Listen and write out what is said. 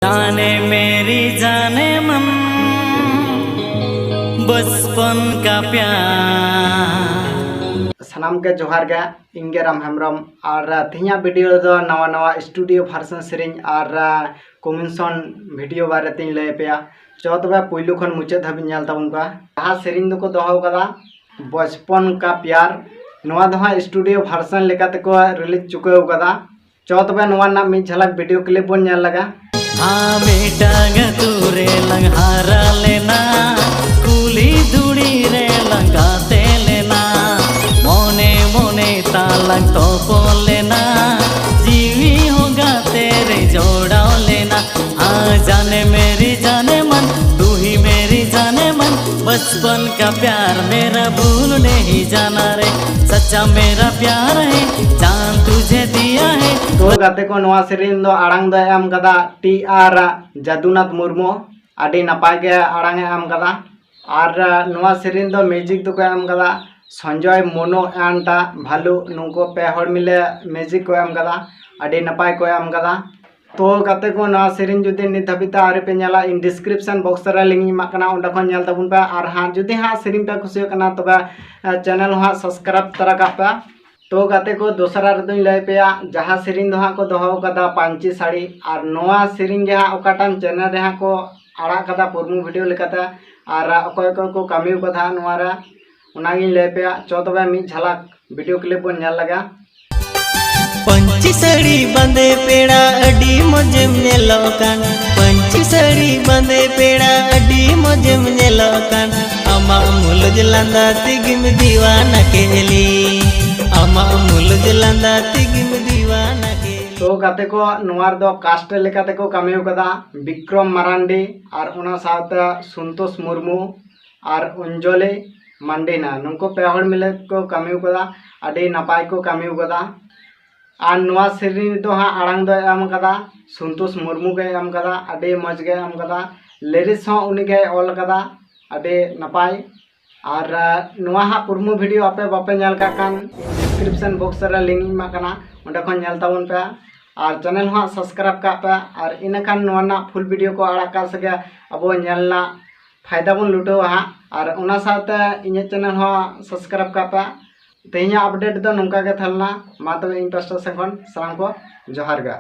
जाने मेरी जाने मन बचपन का प्यार सानाम के जोहार गे इंगे राम हेम्ब्रम और तेहना वीडियो दो नवा नवा स्टूडियो वर्सन सेरिंग और कॉम्बिनेशन वीडियो बारे तीन लय पेया चो तबे पुइलु खन मुचाद धाबि नेल ताबुन का जहां सेरिंग दो को दोहो कदा बचपन का प्यार नवा दो स्टूडियो वर्सन लेकाते को रिलीज चुकाव कदा चो तबे नवा ना मी झलक वीडियो क्लिप बन नेल लगा हाँ बेटा गतूरे लंघारा लेना कुली धुड़ी रे लंगाते लेना मोने मोने तालक तो पोल लेना जीवी होगा तेरे जोड़ा लेना हाँ जाने मेरी जाने मन तू ही मेरी जाने मन बचपन का प्यार मेरा भूल नहीं जाना रे सच्चा मेरा प्यार है जान तुझे दिया है तो गाते को नवा सेरिंग दो आड़ांग दो एम कदा टी आर जादुनाथ मुर्मू आडी नपाय गे आड़ांग एम कदा और नवा सेरिंग दो म्यूजिक दो को एम कदा संजय मोनो एंड भालू नुको पे हर मिले म्यूजिक को एम कदा आडी नपाय को एम कदा तो गाते को नवा सेरिंग जुदी नित धाबिता आरे पे नेला इन डिस्क्रिप्शन बॉक्स रे लिंक मा कना ओंडा खन नेल ताबुन पे और हां जुदी हां सेरिंग पे खुशी कना तबे चैनल हां सब्सक्राइब तरा का पे तो गाते को दोसरा रदुन लय पेया जहां सेरिंग दो हां को दोहो कदा पांची साड़ी और नवा सेरिंग जे हां ओकाटान चैनल रे हां को आड़ा कदा पुरमु वीडियो लेकाते और अकोय को कामी कदा नवा रे उनागिन लय पेया चो तबे मी झलक वीडियो क्लिप बन नेल लगा पंची साड़ी बंदे पेड़ा अडी मजेम नेलोकान पंची साड़ी बंदे पेड़ा अडी मजेम नेलोकान अमा मुलुज लांदा तिगिम दीवाना केली अमा मुलुज लांदा तिगिम दीवाना केली तो गाते को नवार दो कास्ट लेकाते को कामियो कदा विक्रम मारांडी और उना साथे संतोष मुर्मू और अंजलि मांडीना नुको पे हर मिले को कामियो कदा अडी नपाय को कामियो कदा और नवा सेरिंग दो हाँ आड़ांग दो एम कदा संतोष मुर्मू के एम कदा अडी मज के एम कदा लिरिक्स हाँ उनी के ऑल कदा अडी नपाय और नवा हाँ पुरमु वीडियो आपे बापे नेल का कान डिस्क्रिप्शन बॉक्स रे लिंक मा कना ओंडे खन नेल ताबुन पे और चैनल हाँ सब्सक्राइब का पे और इन खान नवा ना फुल वीडियो को आड़ा का सके अब नेलना फायदा बन लुटो हाँ और उना साथे इन चैनल हाँ सब्सक्राइब का पे तेहना अपडेट दो नोंका के थलना मा तबे इन पास्टा से खन सालाम को जोहार गा।